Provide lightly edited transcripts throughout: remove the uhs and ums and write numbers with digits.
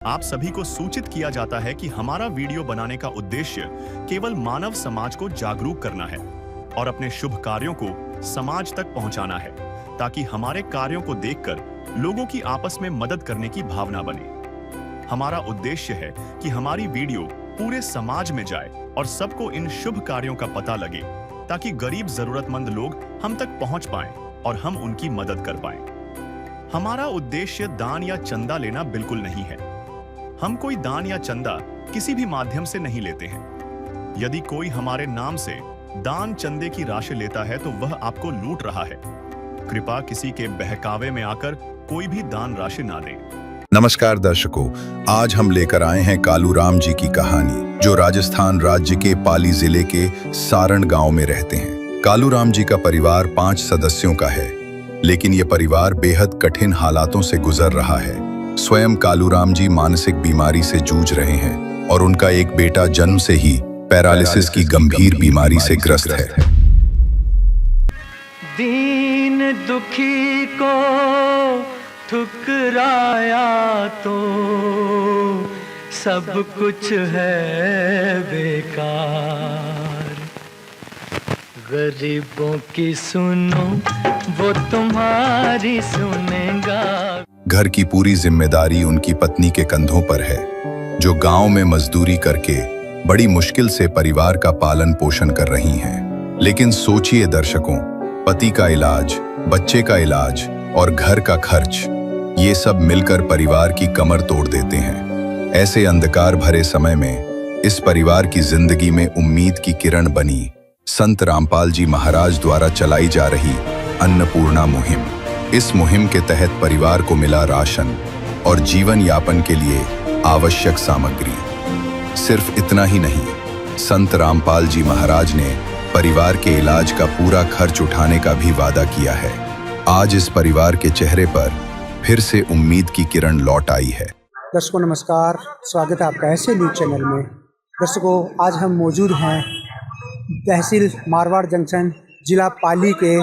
आप सभी को सूचित किया जाता है कि हमारा वीडियो बनाने का उद्देश्य केवल मानव समाज को जागरूक करना है और अपने शुभ कार्यों को समाज तक पहुंचाना है, ताकि हमारे कार्यों को देखकर लोगों की आपस में मदद करने की भावना बने। हमारा उद्देश्य है कि हमारी वीडियो पूरे समाज में जाए और सबको इन शुभ कार्यों का पता लगे, ताकि गरीब जरूरतमंद लोग हम तक पहुंच पाएं और हम उनकी मदद कर पाएं। हमारा उद्देश्य दान या चंदा लेना बिल्कुल नहीं है। हम कोई दान या चंदा किसी भी माध्यम से नहीं लेते हैं। यदि कोई हमारे नाम से दान चंदे की राशि लेता है तो वह आपको लूट रहा है। कृपया किसी के बहकावे में आकर कोई भी दान राशि ना दें। नमस्कार दर्शकों, आज हम लेकर आए हैं कालूराम जी की कहानी, जो राजस्थान राज्य के पाली जिले के सारण गांव में रहते हैं। कालूराम जी का परिवार 5 सदस्यों का है, लेकिन यह परिवार बेहद कठिन हालातों से गुजर रहा है। स्वयं कालूराम जी मानसिक बीमारी से जूझ रहे हैं और उनका एक बेटा जन्म से ही पैरालिसिस की गंभीर बीमारी से ग्रस्त है। दीन दुखी को ठुकराया तो सब कुछ है बेकार। गरीबों की सुनो वो तुम्हारी सुनेगा। घर की पूरी जिम्मेदारी उनकी पत्नी के कंधों पर है, जो गांव में मजदूरी करके बड़ी मुश्किल से परिवार का पालन पोषण कर रही हैं। लेकिन सोचिए दर्शकों, पति का इलाज, बच्चे का इलाज और घर का खर्च, ये सब मिलकर परिवार की कमर तोड़ देते हैं। ऐसे अंधकार भरे समय में इस परिवार की जिंदगी में उम्मीद की किरण बनी संत रामपाल जी महाराज द्वारा चलाई जा रही अन्नपूर्णा मुहिम। इस मुहिम के तहत परिवार को मिला राशन और जीवन यापन के लिए आवश्यक सामग्री। सिर्फ इतना ही नहीं, संत रामपाल जी महाराज ने परिवार के इलाज का पूरा खर्च उठाने का भी वादा किया है। आज इस परिवार के चेहरे पर फिर से उम्मीद की किरण लौट आई है। दर्शकों नमस्कार, स्वागत है आपका ऐसे न्यूज चैनल में। दर्शकों, आज हम मौजूद हैं तहसील मारवाड़ जंक्शन, जिला पाली के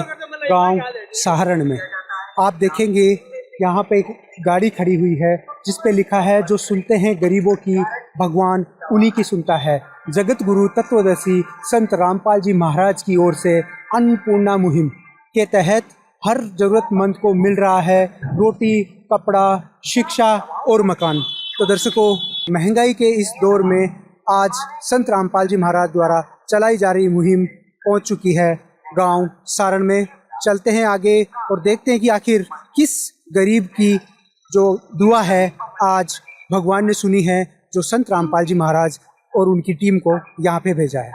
गांव सारण में। आप देखेंगे यहाँ पे एक गाड़ी खड़ी हुई है जिस पे लिखा है, जो सुनते हैं गरीबों की भगवान उन्हीं की सुनता है। जगत गुरु तत्वदर्शी संत रामपाल जी महाराज की ओर से अन्नपूर्णा मुहिम के तहत हर जरूरतमंद को मिल रहा है रोटी, कपड़ा, शिक्षा और मकान। तो दर्शकों, महंगाई के इस दौर में आज संत रामपाल जी महाराज द्वारा चलाई जा रही मुहिम पहुंच चुकी है गांव सारण में। चलते हैं आगे और देखते हैं कि आखिर किस गरीब की जो दुआ है आज भगवान ने सुनी है, जो संत रामपाल जी महाराज और उनकी टीम को यहाँ पे भेजा है।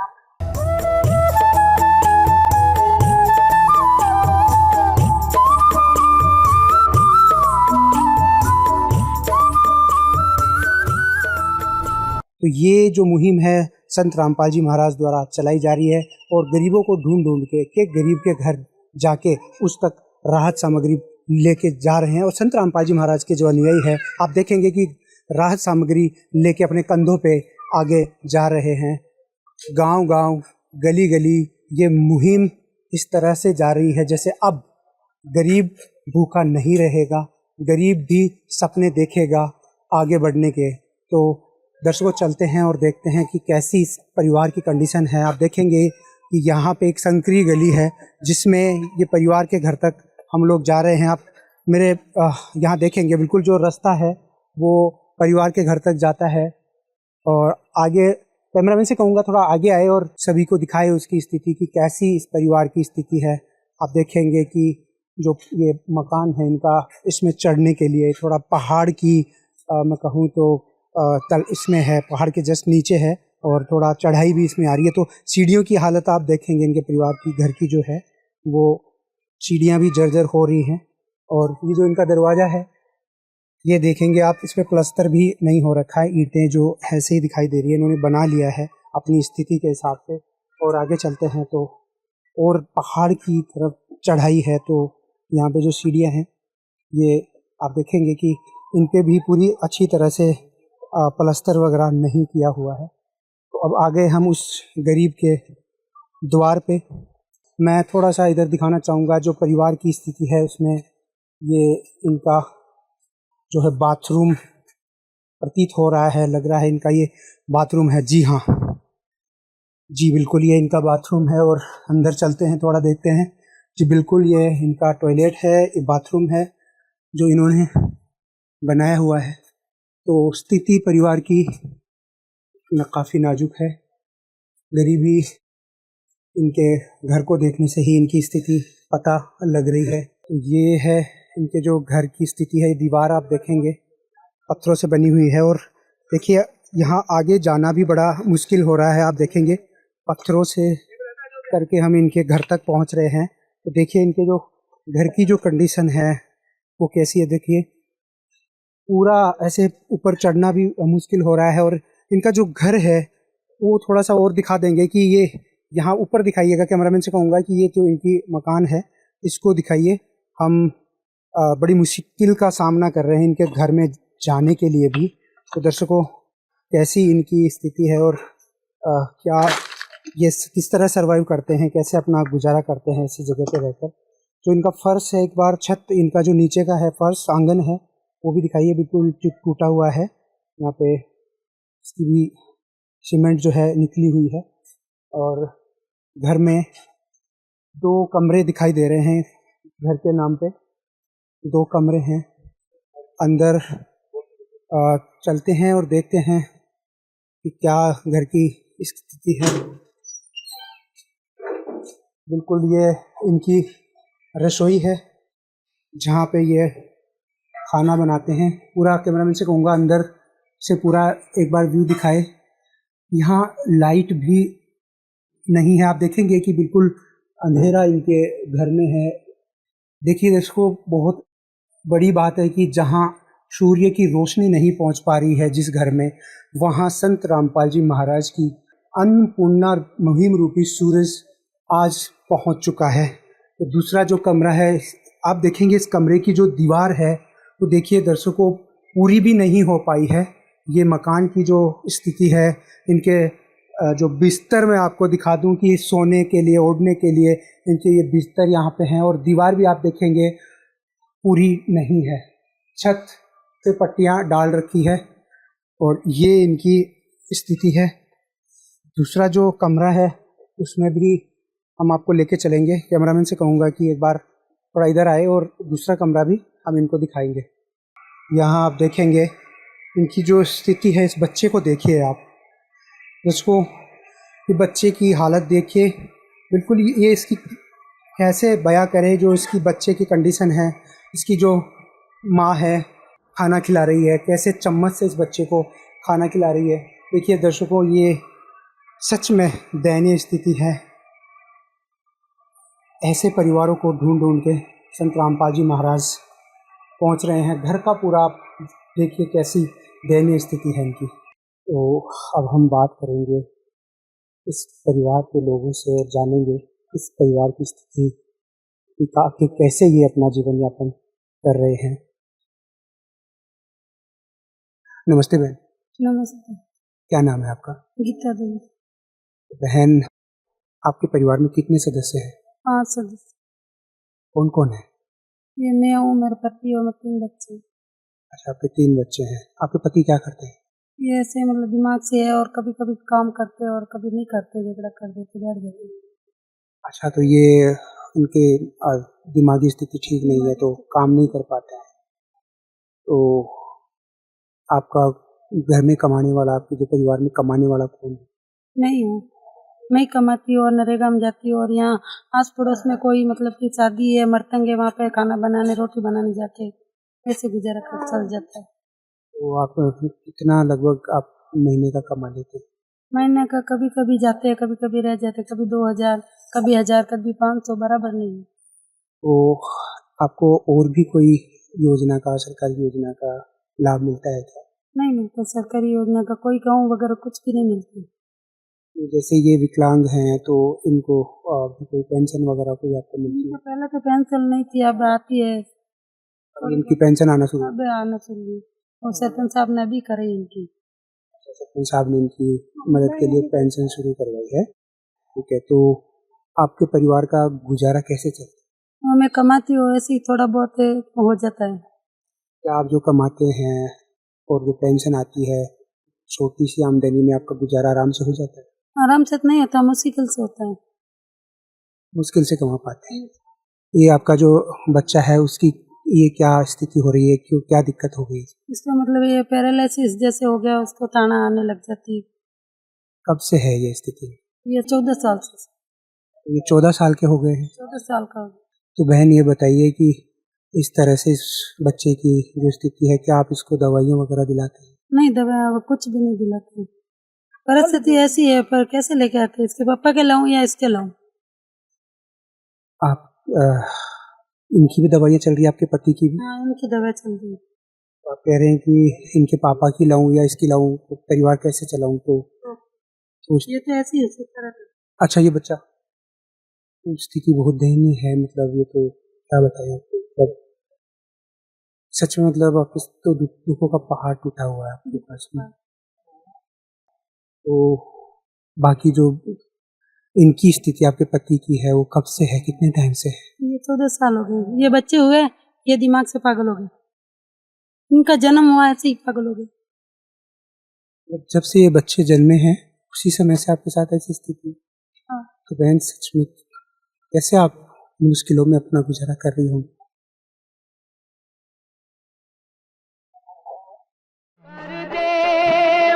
तो ये जो मुहिम है संत रामपाल जी महाराज द्वारा चलाई जा रही है और गरीबों को ढूंढ ढूंढ के एक गरीब के घर जाके उस तक राहत सामग्री लेके जा रहे हैं। और संत रामपाल जी महाराज के जो अनुयायी है, आप देखेंगे कि राहत सामग्री लेके अपने कंधों पे आगे जा रहे हैं। गांव गांव, गली गली ये मुहिम इस तरह से जा रही है जैसे अब गरीब भूखा नहीं रहेगा, गरीब भी सपने देखेगा आगे बढ़ने के। तो दर्शकों, चलते हैं और देखते हैं कि कैसी इस परिवार की कंडीशन है। आप देखेंगे कि यहाँ पे एक संकरी गली है जिसमें ये परिवार के घर तक हम लोग जा रहे हैं। आप मेरे यहाँ देखेंगे बिल्कुल जो रास्ता है वो परिवार के घर तक जाता है। और आगे कैमरामैन से कहूँगा थोड़ा आगे आए और सभी को दिखाए उसकी स्थिति की कैसी इस परिवार की स्थिति है। आप देखेंगे कि जो ये मकान है इनका, इसमें चढ़ने के लिए थोड़ा पहाड़ की मैं कहूँ तो तल इसमें है, पहाड़ के जस्ट नीचे है और थोड़ा चढ़ाई भी इसमें आ रही है। तो सीढ़ियों की हालत आप देखेंगे इनके परिवार की, घर की जो है वो सीढ़ियाँ भी जर्जर हो रही हैं। और ये जो इनका दरवाज़ा है ये देखेंगे आप, इस पर प्लस्तर भी नहीं हो रखा है, ईंटें जो ऐसे ही दिखाई दे रही है, इन्होंने बना लिया है अपनी स्थिति के हिसाब से। और आगे चलते हैं तो और पहाड़ की तरफ चढ़ाई है, तो यहाँ पे जो सीढ़ियाँ हैं ये आप देखेंगे कि इन पर भी पूरी अच्छी तरह से प्लस्तर वगैरह नहीं किया हुआ है। तो अब आगे हम उस गरीब के द्वार पे, मैं थोड़ा सा इधर दिखाना चाहूँगा जो परिवार की स्थिति है उसमें। ये इनका जो है बाथरूम प्रतीत हो रहा है, लग रहा है इनका ये बाथरूम है। जी हाँ, जी बिल्कुल ये इनका बाथरूम है और अंदर चलते हैं, थोड़ा देखते हैं। जी बिल्कुल ये इनका टॉयलेट है, ये बाथरूम है जो इन्होंने बनाया हुआ है। तो स्थिति परिवार की काफ़ी नाजुक है। गरीबी, इनके घर को देखने से ही इनकी स्थिति पता लग रही है। ये है इनके जो घर की स्थिति है। दीवार आप देखेंगे पत्थरों से बनी हुई है और देखिए यहाँ आगे जाना भी बड़ा मुश्किल हो रहा है। आप देखेंगे पत्थरों से करके हम इनके घर तक पहुँच रहे हैं। तो देखिए इनके जो घर की जो कंडीशन है वो कैसी है। देखिए पूरा ऐसे ऊपर चढ़ना भी मुश्किल हो रहा है। और इनका जो घर है वो थोड़ा सा और दिखा देंगे कि ये यहाँ ऊपर दिखाइएगा। कैमरामैन से कहूँगा कि ये जो इनकी मकान है इसको दिखाइए। हम बड़ी मुश्किल का सामना कर रहे हैं इनके घर में जाने के लिए भी। तो दर्शकों कैसी इनकी स्थिति है और क्या ये किस तरह सर्वाइव करते हैं, कैसे अपना गुजारा करते हैं ऐसी जगह पे रहकर। जो इनका फर्श है, एक बार छत इनका जो नीचे का है फर्श आंगन है वो भी दिखाइए, बिल्कुल टूटा हुआ है। यहाँ पे इसकी भी सीमेंट जो है निकली हुई है। और घर में 2 कमरे दिखाई दे रहे हैं, घर के नाम पे 2 कमरे हैं। अंदर चलते हैं और देखते हैं कि क्या घर की स्थिति है। बिल्कुल ये इनकी रसोई है जहाँ पे ये खाना बनाते हैं। पूरा कैमरामैन से कहूँगा अंदर से पूरा एक बार व्यू दिखाए। यहाँ लाइट भी नहीं है, आप देखेंगे कि बिल्कुल अंधेरा इनके घर में है। देखिए इसको बहुत बड़ी बात है कि जहाँ सूर्य की रोशनी नहीं पहुँच पा रही है जिस घर में, वहाँ संत रामपाल जी महाराज की अन्नपूर्णा मुहिम रूपी सूरज आज पहुँच चुका है। तो दूसरा जो कमरा है आप देखेंगे, इस कमरे की जो दीवार है तो देखिए दर्शकों पूरी भी नहीं हो पाई है। ये मकान की जो स्थिति है, इनके जो बिस्तर मैं आपको दिखा दूं कि सोने के लिए, ओढ़ने के लिए इनके ये बिस्तर यहाँ पे हैं। और दीवार भी आप देखेंगे पूरी नहीं है, छत पे पट्टियाँ डाल रखी है और ये इनकी स्थिति है। दूसरा जो कमरा है उसमें भी हम आपको लेके चलेंगे। कैमरामैन से कहूँगा कि एक बार थोड़ा इधर आए और दूसरा कमरा भी हम इनको दिखाएंगे। यहाँ आप देखेंगे इनकी जो स्थिति है, इस बच्चे को देखिए आप, इसको कि बच्चे की हालत देखिए। बिल्कुल ये इसकी कैसे बयां करें जो इसकी बच्चे की कंडीशन है। इसकी जो माँ है खाना खिला रही है, कैसे चम्मच से इस बच्चे को खाना खिला रही है। देखिए दर्शकों ये सच में दयनीय स्थिति है। ऐसे परिवारों को ढूंढ ढूंढ के संत रामपाल जी महाराज पहुंच रहे हैं। घर का पूरा देखिए कैसी दयनीय स्थिति है इनकी। तो अब हम बात करेंगे इस परिवार के लोगों से, जानेंगे इस परिवार की स्थिति कि कैसे ये अपना जीवन यापन कर रहे हैं। नमस्ते बहन। नमस्ते। क्या नाम है आपका? गीता देवी। बहन, आपके परिवार में कितने सदस्य हैं? 5 सदस्य। कौन कौन है? ये मैं हूँ, मेरे पति और मेरे 3 बच्चे। अच्छा, आपके 3 बच्चे हैं। आपके पति क्या करते हैं? ये ऐसे मतलब दिमाग से है और कभी कभी काम करते और कभी नहीं करते, झगड़ा कर देते, बैठ जाते। अच्छा, तो ये उनके दिमागी स्थिति ठीक नहीं है तो काम नहीं कर पाते हैं। तो आपका घर में कमाने वाला, आपके जो परिवार में कमाने वाला कौन है? नहीं हूँ, मैं कमाती हूँ और नरेगा में जाती हूँ। और यहाँ आस पड़ोस में कोई मतलब की शादी है, मर्तंग है, वहाँ पे खाना बनाने, रोटी बनाने जाके ऐसे गुजारा कर चल जाता है। तो आप कितना लगभग आप महीने का कमा लेते हैं? महीने का कभी कभी जाते हैं, कभी कभी रह जाते, कभी 2000, कभी 1000, कभी 500, बराबर नहीं है। तो आपको और भी कोई योजना का, सरकारी योजना का लाभ मिलता है क्या? नहीं मिलता, सरकारी योजना का कोई गाँव वगैरह कुछ भी नहीं मिलती। जैसे ये विकलांग हैं तो इनको कोई पेंशन वगैरह कोई आपको मिलती है? पहले तो पेंशन नहीं थी, अब आती है। और इनकी पेंशन आना शुरू? अब आना शुरू हुई और सरपंच साहब ने भी करे इनकी। सरपंच साहब ने इनकी मदद के लिए पेंशन शुरू करवाई है। ठीक है, तो आपके परिवार का गुजारा कैसे चलता है? मैं कमाती हूँ, ऐसे ही थोड़ा बहुत हो जाता है। क्या आप जो कमाते हैं और जो पेंशन आती है, छोटी सी आमदनी में आपका गुजारा आराम से हो जाता है? आराम से तो नहीं होता, मुश्किल से होता है। मुश्किल से कमा पाते हैं। ये आपका जो बच्चा है उसकी ये क्या स्थिति हो रही है, क्यों, क्या दिक्कत हो गई? इसका मतलब ये पैरालिसिस जैसे हो गया, उसको ताना आने लग जाती है। कब से है ये स्थिति? ये 14 साल से। ये 14 साल के हो गए हैं। 14 साल का हो गया। तो बहन ये बताइए कि इस तरह से इस बच्चे की जो स्थिति है, क्या आप इसको दवाइयाँ वगैरह दिलाते हैं? नहीं, दवा कुछ भी नहीं दिलाते। परिस्थिति ऐसी है, पर कैसे लेके आते हैं? इसके पापा के लाऊं या इसके लाऊं? आप इनकी भी दवाइयाँ चल रही है, आपके पति की भी? हाँ, इनकी दवा चल रही है। आप कह रहे हैं कि इनके पापा की लाऊं या इसकी लाऊं, तो परिवार कैसे चलाऊं? तो ये तो ऐसी है, इसी तरह। अच्छा, ये बच्चा स्थिति बहुत दयनीय है, मतलब ये तो क्या बताएं आपको, मतलब सच में, मतलब आप इस तो दुखों का पहाड़ टूटा हुआ है आपके पास में। तो बाकी जो इनकी स्थिति आपके पति की है, वो कब से है, कितने टाइम से है? ये 14 साल हो गए। ये बच्चे हुए, ये दिमाग से पागल हो गए। इनका जन्म हुआ ऐसे ही पागल हो गए। जब से ये बच्चे जन्मे हैं उसी समय से आपके साथ ऐसी स्थिति? हाँ। तो बहन सच में कैसे आप मुश्किलों में अपना गुजारा कर रही होंगी?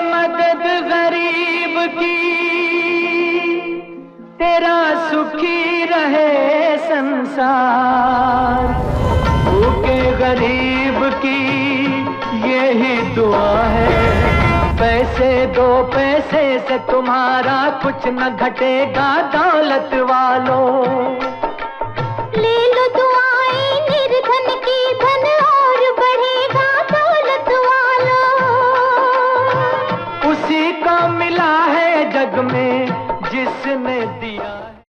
मदद गरीब की, तेरा सुखी रहे संसार। भूखे गरीब की यही दुआ है। पैसे दो, पैसे से तुम्हारा कुछ न घटेगा दौलत वालों। ले लो दुआएं निर्धन की, धन और बढ़ेगा दौलत वालों। उसी को मिला है जग में जिसने दिया है।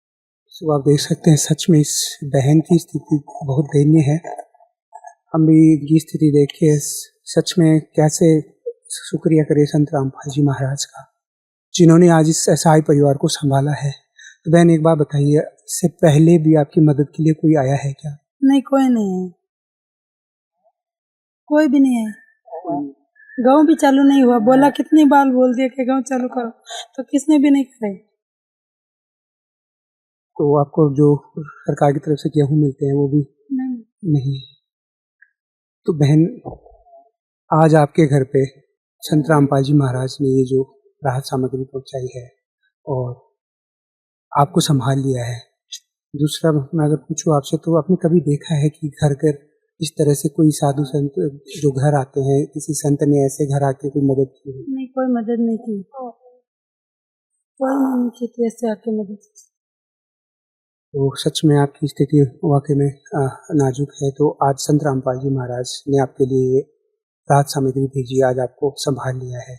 तो आप देख सकते हैं सच में इस बहन की स्थिति बहुत दयनीय है। हम भी इनकी स्थिति देख के सच में कैसे शुक्रिया करें संत रामपाल जी महाराज का, जिन्होंने आज इस असहाय परिवार को संभाला है। तो बहन एक बात बताइए, इससे पहले भी आपकी मदद के लिए कोई आया है क्या? नहीं, कोई नहीं है, कोई भी नहीं है। गांव भी चालू नहीं हुआ। बोला, कितनी बार बोल दिया कि गांव चालू करो, तो किसने भी नहीं करे। तो आपको जो सरकार की तरफ से गेहूं मिलते हैं वो भी नहीं। तो बहन आज आपके घर पे संत रामपाल जी महाराज ने ये जो राहत सामग्री पहुंचाई है और आपको संभाल लिया है। दूसरा, मैं अगर पूछूं आपसे, तो आपने कभी देखा है कि घर घर इस तरह से कोई साधु संत जो घर आते हैं, किसी संत ने ऐसे घर आके कोई मदद की? नहीं, कोई मदद नहीं की, कोई नहीं की थी ऐसे आके मदद। तो सच में आपकी स्थिति वाकई में नाजुक है। तो आज संत रामपाल जी महाराज ने आपके लिए राहत सामग्री भेजी, आज आपको संभाल लिया है,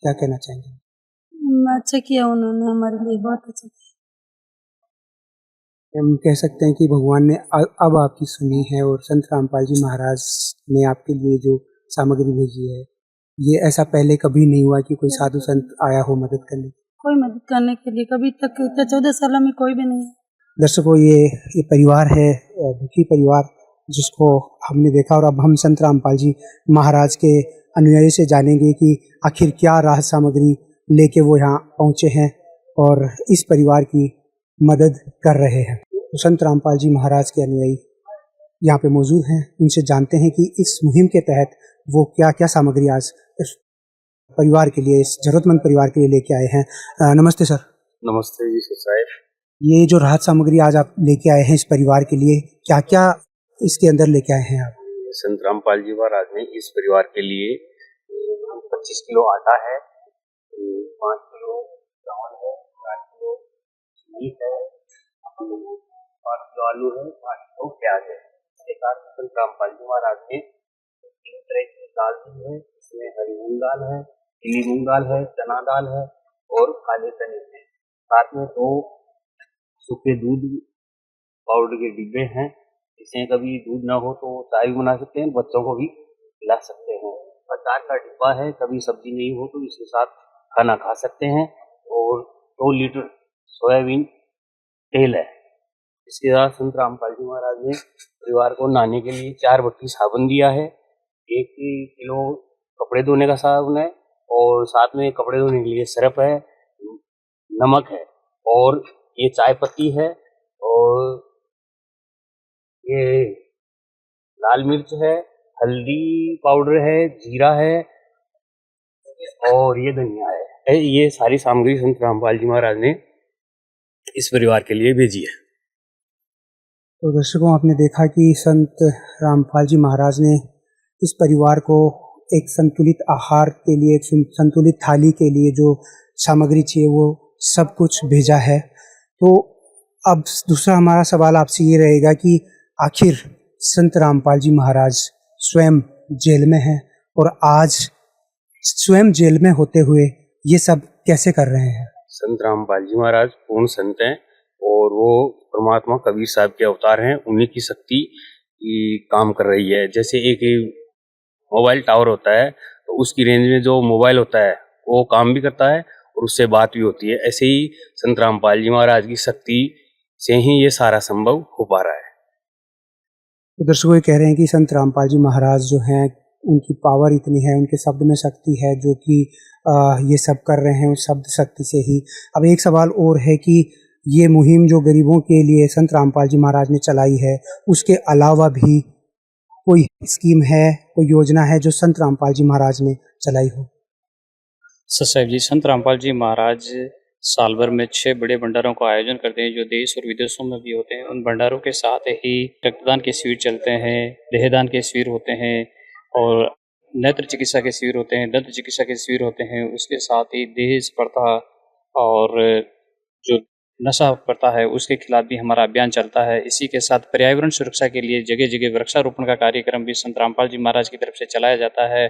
क्या कहना चाहेंगे? अच्छा किया उन्होंने, हमारे लिए बहुत अच्छा किया। हम कह सकते हैं कि भगवान ने अब आपकी सुनी है और संत रामपाल जी महाराज ने आपके लिए जो सामग्री भेजी है, ये ऐसा पहले कभी नहीं हुआ कि कोई साधु संत आया हो मदद करने? कोई मदद करने के लिए कभी तक 14 साल में कोई भी नहीं है। दर्शकों, ये परिवार है, दुखी परिवार, जिसको हमने देखा। और अब हम संत रामपाल जी महाराज के अनुयायी से जानेंगे कि आखिर क्या राहत सामग्री लेके वो यहाँ पहुँचे हैं और इस परिवार की मदद कर रहे हैं। तो संत रामपाल जी महाराज के अनुयायी यहाँ पे मौजूद हैं, उनसे जानते हैं कि इस मुहिम के तहत वो क्या क्या सामग्री आज इस परिवार के लिए, इस जरूरतमंद परिवार के लिए लेके आए हैं। नमस्ते सर। नमस्ते जी साहब। ये जो राहत सामग्री आज आप लेके आए हैं इस परिवार के लिए, क्या क्या इसके अंदर लेके आए हैं आप? संत रामपाल जी महाराज ने इस परिवार के लिए 25 किलो आटा है, 5 किलो चावल है, 4 किलो चीनी है, 5 किलो आलू है, 5 किलो प्याज है। इसके साथ संत रामपाल जी महाराज ने 3 तरह की दाल दी है। इसमें हरी मूंग दाल है, पीली मूंग दाल है, चना दाल है और काले चने हैं। साथ में 2 सूखे दूध पाउडर के डिब्बे हैं। इसे कभी दूध ना हो तो चाय भी बना सकते हैं, बच्चों को भी खिला सकते हैं। अचार का डिब्बा है, कभी सब्जी नहीं हो तो इसके साथ खाना खा सकते हैं। और 2 लीटर सोयाबीन तेल है। इसके साथ संत रामपाल जी महाराज ने परिवार को नहाने के लिए 4 भट्टी साबुन दिया है, 1 किलो कपड़े धोने का साबुन है, और साथ में कपड़े धोने के लिए सरफ है, नमक है, और ये चाय पत्ती है, और ये लाल मिर्च है, हल्दी पाउडर है, जीरा है, और ये धनिया है। ये सारी सामग्री संत रामपाल जी महाराज ने इस परिवार के लिए भेजी है। तो दर्शकों, आपने देखा कि संत रामपाल जी महाराज ने इस परिवार को एक संतुलित आहार के लिए, एक संतुलित थाली के लिए जो सामग्री चाहिए वो सब कुछ भेजा है। तो अब दूसरा हमारा सवाल आपसे ये रहेगा कि आखिर संत रामपाल जी महाराज स्वयं जेल में हैं और आज स्वयं जेल में होते हुए ये सब कैसे कर रहे हैं? संत रामपाल जी महाराज पूर्ण संत हैं और वो परमात्मा कबीर साहब के अवतार हैं। उन्हीं की शक्ति काम कर रही है। जैसे एक मोबाइल टावर होता है तो उसकी रेंज में जो मोबाइल होता है वो काम भी करता है और उससे बात भी होती है। ऐसे ही संत रामपाल जी महाराज की शक्ति से ही ये सारा संभव हो पा रहा है। तो दर्शकों, ये कह रहे हैं कि संत रामपाल जी महाराज जो हैं उनकी पावर इतनी है, उनके शब्द में शक्ति है, जो कि ये सब कर रहे हैं उस शब्द शक्ति से ही। अब एक सवाल और है कि ये मुहिम जो गरीबों के लिए संत रामपाल जी महाराज ने चलाई है, उसके अलावा भी कोई स्कीम है, कोई योजना है जो संत रामपाल जी महाराज ने चलाई हो? साहब जी, संत रामपाल जी महाराज साल भर में 6 बड़े भंडारों का आयोजन करते हैं जो देश और विदेशों में भी होते हैं। उन भंडारों के साथ ही रक्तदान के शिविर चलते हैं, देहदान के शिविर होते हैं, और नेत्र चिकित्सा के शिविर होते हैं, दंत चिकित्सा के शिविर होते हैं। उसके साथ ही दहेज प्रथा और जो नशा प्रथा है उसके खिलाफ भी हमारा अभियान चलता है। इसी के साथ पर्यावरण सुरक्षा के लिए जगह जगह वृक्षारोपण का कार्यक्रम भी संत रामपाल जी महाराज की तरफ से चलाया जाता है।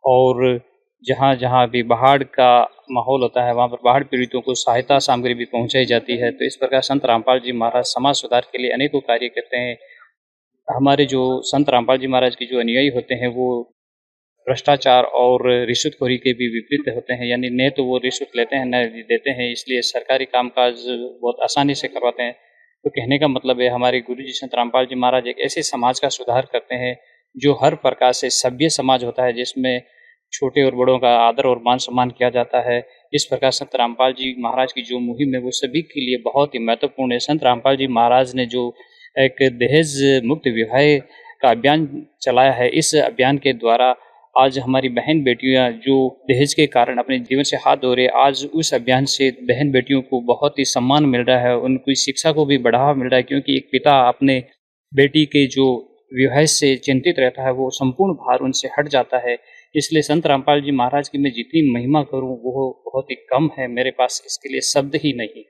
और जहाँ जहाँ भी बाढ़ का माहौल होता है वहाँ पर बाढ़ पीड़ितों को सहायता सामग्री भी पहुँचाई जाती है। तो इस प्रकार संत रामपाल जी महाराज समाज सुधार के लिए अनेकों कार्य करते हैं। हमारे जो संत रामपाल जी महाराज के जो अनुयायी होते हैं वो भ्रष्टाचार और रिश्वतखोरी के भी विपरीत होते हैं, यानी न तो वो रिश्वत लेते हैं न देते हैं, इसलिए सरकारी कामकाज बहुत आसानी से करवाते हैं। तो कहने का मतलब है हमारे गुरु जी संत रामपाल जी महाराज एक ऐसे समाज का सुधार करते हैं जो हर प्रकार से सभ्य समाज होता है, जिसमें छोटे और बड़ों का आदर और मान सम्मान किया जाता है। इस प्रकार संत रामपाल जी महाराज की जो मुहिम है वो सभी के लिए बहुत ही महत्वपूर्ण है। संत रामपाल जी महाराज ने जो एक दहेज मुक्त विवाह का अभियान चलाया है, इस अभियान के द्वारा आज हमारी बहन बेटियां जो दहेज के कारण अपने जीवन से हाथ धो रहे, आज उस अभियान से बहन बेटियों को बहुत ही सम्मान मिल रहा है, उनकी शिक्षा को भी बढ़ावा मिल रहा है। क्योंकि एक पिता अपने बेटी के जो विवाह से चिंतित रहता है वो संपूर्ण भार उनसे हट जाता है। इसलिए संत रामपाल जी महाराज की मैं जितनी महिमा करूं वो बहुत ही कम है, मेरे पास इसके लिए शब्द ही नहीं।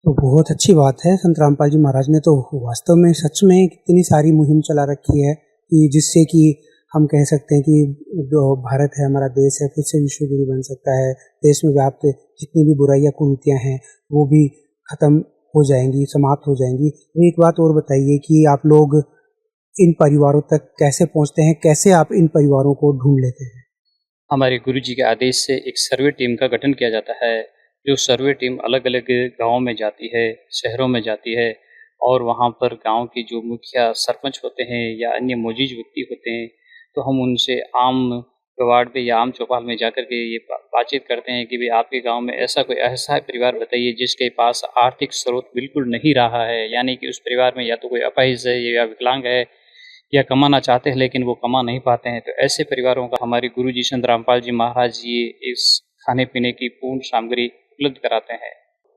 तो बहुत अच्छी बात है, संत रामपाल जी महाराज ने तो वास्तव में सच में कितनी सारी मुहिम चला रखी है कि जिससे कि हम कह सकते हैं कि जो भारत है, हमारा देश है, फिर से विश्व गुरु बन सकता है। देश में व्याप्त जितनी भी बुराइयां कुरीतियां हैं वो भी खत्म हो जाएंगी, समाप्त हो जाएंगी। एक बात और बताइए कि आप लोग इन परिवारों तक कैसे पहुंचते हैं, कैसे आप इन परिवारों को ढूंढ लेते हैं? हमारे गुरु जी के आदेश से एक सर्वे टीम का गठन किया जाता है। जो सर्वे टीम अलग अलग गाँव में जाती है, शहरों में जाती है, और वहाँ पर गाँव के जो मुखिया सरपंच होते हैं या अन्य मौजूद व्यक्ति होते हैं, तो हम उनसे आम कवाड़ पे या आम चौपाल में जाकर के ये बातचीत करते हैं कि भाई आपके गांव में ऐसा कोई असहाय परिवार बताइए जिसके पास आर्थिक स्रोत बिल्कुल नहीं रहा है, यानी कि उस परिवार में या तो कोई अपाहिज है या विकलांग है या कमाना चाहते हैं लेकिन वो कमा नहीं पाते हैं। तो ऐसे परिवारों का हमारे गुरु जी संत रामपाल जी महाराज ये इस खाने पीने की पूर्ण सामग्री उपलब्ध कराते हैं।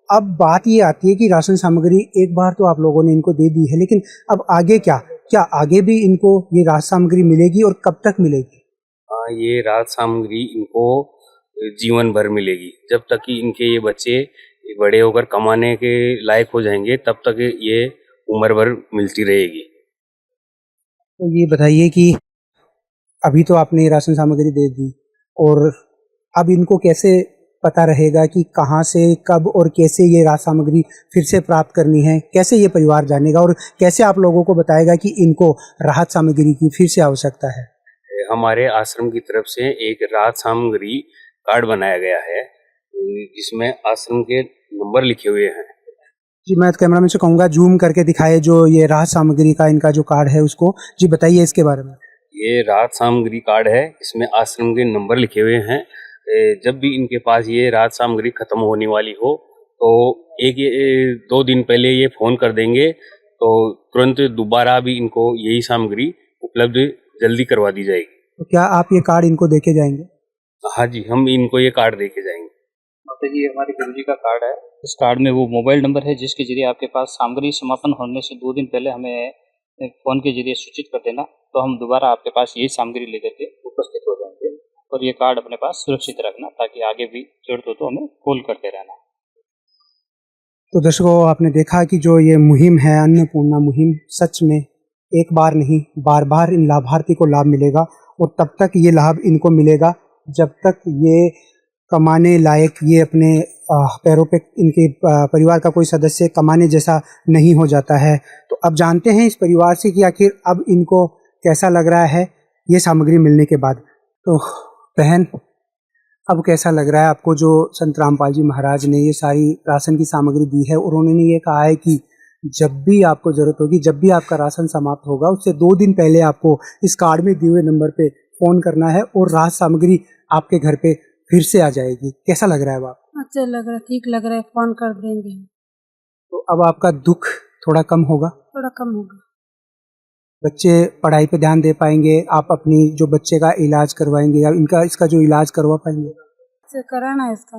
अब बात ये आती है कि राशन सामग्री एक बार तो आप लोगों ने इनको दे दी है, लेकिन अब आगे क्या आगे भी इनको ये राशन सामग्री मिलेगी और कब तक मिलेगी? ये राशन सामग्री इनको जीवन भर मिलेगी। जब तक कि इनके ये बच्चे बड़े होकर कमाने के लायक हो जाएंगे तब तक ये उम्र भर मिलती रहेगी। तो ये बताइए कि अभी तो आपने राशन सामग्री दे दी और अब इनको कैसे पता रहेगा कि कहाँ से कब और कैसे ये राशन सामग्री फिर से प्राप्त करनी है? कैसे ये परिवार जानेगा और कैसे आप लोगों को बताएगा कि इनको राहत सामग्री की फिर से आवश्यकता है? हमारे आश्रम की तरफ से एक राहत सामग्री कार्ड बनाया गया है जिसमें आश्रम के नंबर लिखे हुए हैं। जी, मैं कैमरामैन से कहूँगा जूम करके दिखाए जो ये राहत सामग्री का इनका जो कार्ड है उसको। जी बताइए इसके बारे में। ये राहत सामग्री कार्ड है, इसमें आश्रम के नंबर लिखे हुए हैं। जब भी इनके पास ये राहत सामग्री खत्म होने वाली हो तो ये 2 दिन पहले ये फोन कर देंगे, तो तुरंत दोबारा भी इनको यही सामग्री उपलब्ध जल्दी करवा दी जाएगी। तो क्या आप ये कार्ड इनको देके जाएंगे? हाँ जी, हम इनको ये कार्ड देके जाएंगे। तो ये हमारे गुरुजी का कार्ड है। इस कार्ड में वो मोबाइल नंबर है जिसके जरिए आपके पास सामग्री समापन होने से 2 दिन पहले हमें फ़ोन के जरिए सूचित कर देना, तो हम दोबारा आपके पास यही सामग्री लेकर के उपस्थित हो जाएंगे। और ये कार्ड अपने पास सुरक्षित रखना, ताकि आगे भी जरूरत हो तो हमें कॉल करते रहना। तो दर्शकों, आपने देखा कि जो ये मुहिम है, अन्नपूर्णा मुहिम, सच में एक बार नहीं बार बार इन लाभार्थी को लाभ मिलेगा। और तब तक ये लाभ इनको मिलेगा जब तक ये कमाने लायक, ये अपने पैरों पे, इनके परिवार का कोई सदस्य कमाने जैसा नहीं हो जाता है। तो अब जानते हैं इस परिवार से कि आखिर अब इनको कैसा लग रहा है ये सामग्री मिलने के बाद। तो बहन, अब कैसा लग रहा है आपको जो संत रामपाल जी महाराज ने ये सारी राशन की सामग्री दी है, और उन्होंने ये कहा है कि जब भी आपको ज़रूरत होगी, जब भी आपका राशन समाप्त होगा, उससे 2 दिन पहले आपको इस कार्ड में दिए हुए नंबर पे फ़ोन करना है और राहत सामग्री आपके घर पे फिर से आ जाएगी। कैसा लग रहा है बाप? अच्छा लग रहा है, ठीक लग रहा है, फोन कर देंगे। तो अब आपका दुख थोड़ा कम होगा? थोड़ा कम होगा। बच्चे पढ़ाई पे ध्यान दे पाएंगे, आप अपनी जो बच्चे का इलाज करवाएंगे या इसका जो इलाज करवा पाएंगे? से कराना है इसका,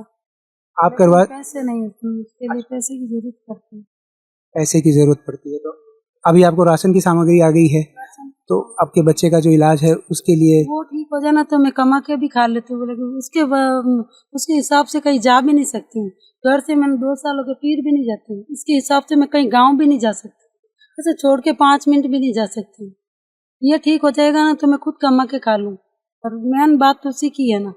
आप करवा, पैसे नहीं है, इसके लिए पैसे की जरूरत पड़ती है। पैसे की जरूरत पड़ती है। तो अभी आपको राशन की सामग्री आ गई है, तो आपके बच्चे का जो इलाज है उसके लिए वो ठीक हो जाना तो मैं कमा के भी खा लेती हूँ, लेकिन उसके हिसाब से कहीं जा भी नहीं सकती हूँ। घर से मैंने 2 साल हो गए, पीर भी नहीं जाती हूँ। इसके हिसाब से मैं कहीं गांव भी नहीं जा सकती, ऐसे छोड़ के 5 मिनट भी नहीं जा सकती हूँ। ये ठीक हो जाएगा ना तो मैं खुद कमा के खा लूँ, और मेन बात तो उसी की है ना।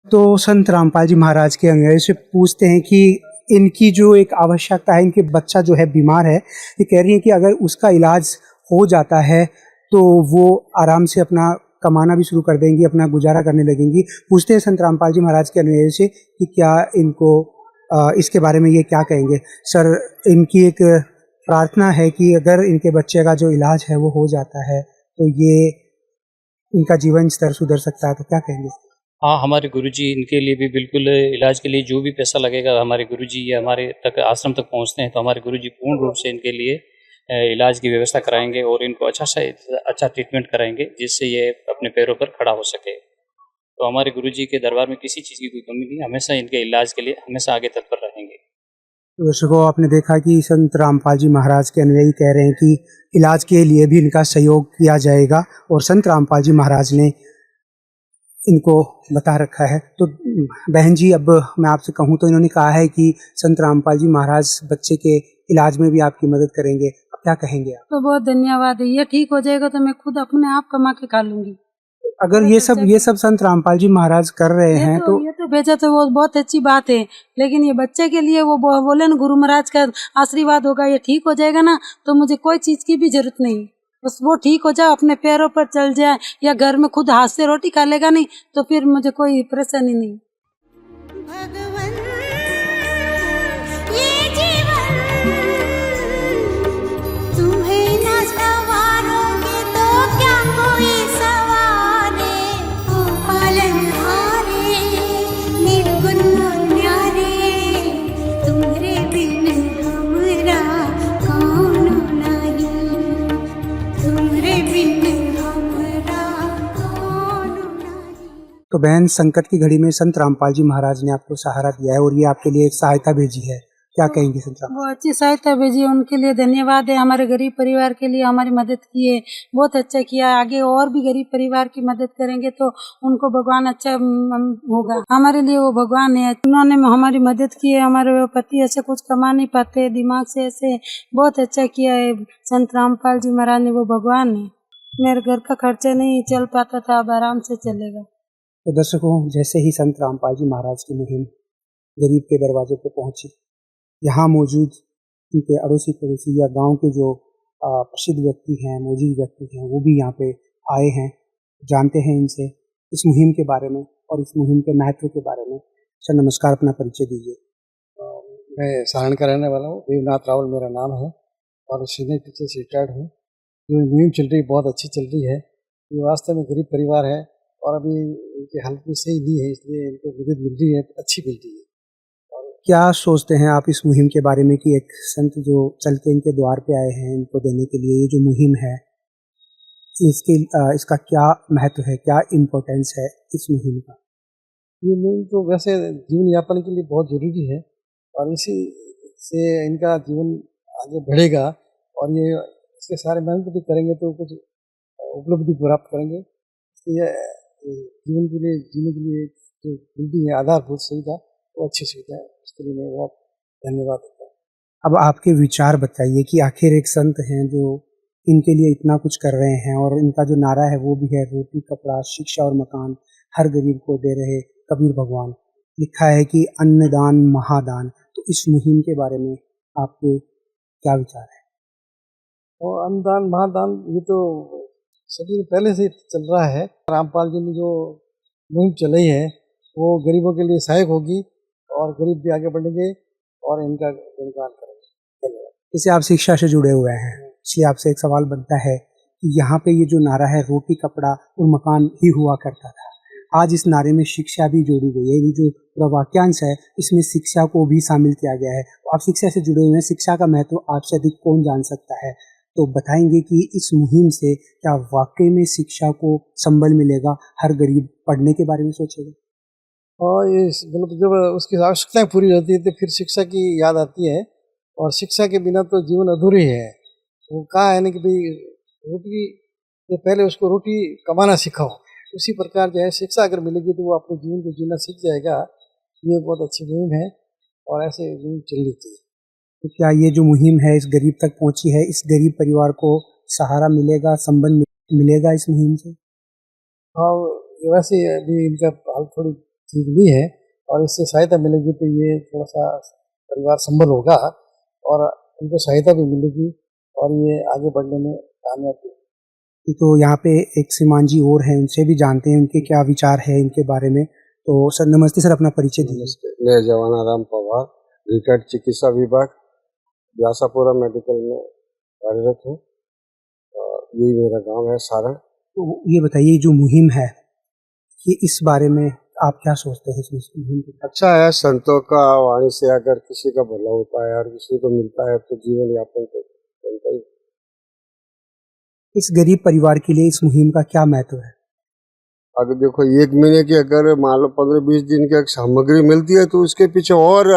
तो संत रामपाल जी महाराज के अनुयायी से पूछते हैं कि इनकी जो एक आवश्यकता है, इनके बच्चा जो है बीमार है, ये कह रही है कि अगर उसका इलाज हो जाता है तो वो आराम से अपना कमाना भी शुरू कर देंगी, अपना गुजारा करने लगेंगी। पूछते हैं संत रामपाल जी महाराज के अनुयायी से कि क्या इनको इसके बारे में ये क्या कहेंगे। सर, इनकी एक प्रार्थना है कि अगर इनके बच्चे का जो इलाज है वो हो जाता है तो ये इनका जीवन स्तर सुधर सकता है, तो क्या कहेंगे? हाँ, हमारे गुरुजी इनके लिए भी बिल्कुल इलाज के लिए जो भी पैसा लगेगा, हमारे गुरुजी या हमारे तक आश्रम तक पहुँचते हैं तो हमारे गुरुजी पूर्ण रूप से इनके लिए इलाज की व्यवस्था कराएंगे और इनको अच्छा ट्रीटमेंट कराएंगे, जिससे ये अपने पैरों पर खड़ा हो सके। तो हमारे गुरुजी के दरबार में किसी चीज़ की कोई कमी नहीं, हमेशा इनके इलाज के लिए हमेशा आगे तत्पर रहेंगे। दर्शकों, आपने देखा कि संत रामपाल जी महाराज के अनुयायी कह रहे हैं कि इलाज के लिए भी इनका सहयोग किया जाएगा, और संत रामपाल जी महाराज ने इनको बता रखा है। तो बहन जी, अब मैं आपसे कहूँ तो इन्होंने कहा है कि संत रामपाल जी महाराज बच्चे के इलाज में भी आपकी मदद करेंगे, अब क्या कहेंगे आप? तो बहुत धन्यवाद है, ये ठीक हो जाएगा तो मैं खुद अपने आप कमा के खा लूंगी। अगर ये सब संत रामपाल जी महाराज कर रहे हैं तो ये तो भेजा तो वो बहुत अच्छी बात है, लेकिन ये बच्चे के लिए वो बोले ना गुरु महाराज का आशीर्वाद होगा, ये ठीक हो जाएगा ना तो मुझे कोई चीज की भी जरूरत नहीं, बस वो ठीक हो जाए, अपने पैरों पर चल जाए, या घर में खुद हाथ से रोटी खा लेगा नहीं तो फिर मुझे कोई परेशानी नहीं। भगवन ये जीवन तुम्हें न सवारोगे तो क्या कोई सवारे, ओ पालनहारे निर्गुण न्यारे, तुम्हारे बिन हमरा कौन नहीं, तुम्हारे बिन हमरा कौन नहीं। तो बहन, संकट की घड़ी में संत रामपाल जी महाराज ने आपको सहारा दिया है और ये आपके लिए एक सहायता भेजी है, क्या कहेंगे संत रामपाल? वो अच्छी सहायता भेजी है, उनके लिए धन्यवाद है। हमारे गरीब परिवार के लिए हमारी मदद की है, बहुत अच्छा किया। आगे और भी गरीब परिवार की मदद करेंगे तो उनको भगवान अच्छा होगा, हमारे लिए वो भगवान है। उन्होंने हमारी मदद की है, हमारे पति ऐसे कुछ कमा नहीं पाते, दिमाग से ऐसे बहुत अच्छा किया है संत रामपाल जी महाराज ने, वो भगवान है। मेरे घर का खर्चा नहीं चल पाता था, अब आराम से चलेगा। तो दर्शकों, जैसे ही संत रामपाल जी महाराज की मुहिम गरीब के दरवाजे पर पहुंची, यहाँ मौजूद उनके अड़ोसी पड़ोसी या गांव के जो प्रसिद्ध व्यक्ति हैं, मौजूद व्यक्ति हैं, वो भी यहाँ पे आए हैं। जानते हैं इनसे इस मुहिम के बारे में और इस मुहिम के महत्व के बारे में। सर नमस्कार, अपना परिचय दीजिए। मैं सारण का रहने वाला हूँ, देवनाथ रावल मेरा नाम है और सीनियर टीचर से रिटायर्ड हूँ। जो मुहिम चल रही है बहुत अच्छी चल रही है, ये वास्तव में गरीब परिवार है और अभी इनकी हालत भी सही नहीं है, इसलिए इनको मदद मिल रही है, अच्छी मिल रही है। क्या सोचते हैं आप इस मुहिम के बारे में कि एक संत जो चल के इनके द्वार पे आए हैं इनको देने के लिए, ये जो मुहिम है इसका क्या महत्व है, क्या इम्पोर्टेंस है इस मुहिम का? ये मुहिम तो वैसे जीवन यापन के लिए बहुत ज़रूरी है और इसी से इनका जीवन आगे बढ़ेगा और ये इसके सारे मेहनत भी करेंगे तो कुछ उपलब्धि प्राप्त करेंगे। ये जीवन के लिए जीने के लिए जो मिलती है आधारभूत सुविधा वो अच्छी सुविधा है, इसके लिए मैं बहुत धन्यवाद देता हूँ। अब आपके विचार बताइए कि आखिर एक संत हैं जो इनके लिए इतना कुछ कर रहे हैं और इनका जो नारा है वो भी है रोटी कपड़ा शिक्षा और मकान हर गरीब को दे रहे कबीर भगवान। लिखा है कि अन्नदान महादान। तो इस मुहिम के बारे में आपके क्या विचार है? और अन्नदान महादान ये तो सदी पहले से चल रहा है। रामपाल जी ने जो मुहिम चलाई है वो गरीबों के लिए सहायक होगी और गरीब भी आगे बढ़ेंगे और इनका गुणगान करेंगे। धन्यवाद। जैसे आप शिक्षा से जुड़े हुए हैं, इसलिए आपसे एक सवाल बनता है कि यहाँ पे ये जो नारा है रोटी कपड़ा और मकान ही हुआ करता था, आज इस नारे में शिक्षा भी जोड़ी गई है। ये जो पूरा वाक्यांश है इसमें शिक्षा को भी शामिल किया गया है। आप शिक्षा से जुड़े हुए हैं, शिक्षा का महत्व आपसे अधिक कौन जान सकता है? तो बताएंगे कि इस मुहिम से क्या वाकई में शिक्षा को संबल मिलेगा, हर गरीब पढ़ने के बारे में सोचेगा? और ये मतलब जब उसकी आवश्यकताएं पूरी होती है तो फिर शिक्षा की याद आती है और शिक्षा के बिना तो जीवन अधूरी है। वो कहा है ना कि भाई रोटी से पहले उसको रोटी कमाना सिखाओ, उसी प्रकार जो है शिक्षा अगर मिलेगी तो वो अपने जीवन को जीना सीख जाएगा। ये बहुत अच्छी मुहिम है और ऐसे मुहिम चलनी चाहिए। तो क्या ये जो मुहिम है इस गरीब तक पहुंची है, इस गरीब परिवार को सहारा मिलेगा, संबल मिलेगा इस मुहिम से? हाँ, वैसे अभी इनका हाल थोड़ी ठीक नहीं है और इससे सहायता मिलेगी तो ये थोड़ा सा परिवार संबल होगा और उनको सहायता भी मिलेगी और ये आगे बढ़ने में कामयाब होगी। तो यहाँ पे एक श्रीमान जी और हैं, उनसे भी जानते हैं उनके क्या विचार है इनके बारे में। तो सर नमस्ते सर, अपना परिचय दीजिए। मैं जवानाराम पवार, रिटायर्ड चिकित्सा विभाग, व्यासापुरा मेडिकल में कार्यरत हूँ और यही मेरा गांव है सारण। तो ये बताइए जो मुहिम है ये इस बारे में आप क्या सोचते हैं? इस मुहिम के अच्छा है, संतों का वाणी से अगर किसी का भला होता है और किसी को मिलता है तो जीवन यापन तो चलता ही। इस गरीब परिवार के लिए इस मुहिम का क्या महत्व है? अगर देखो 1 महीने की अगर मान लो 15-20 दिन की सामग्री मिलती है तो उसके पीछे और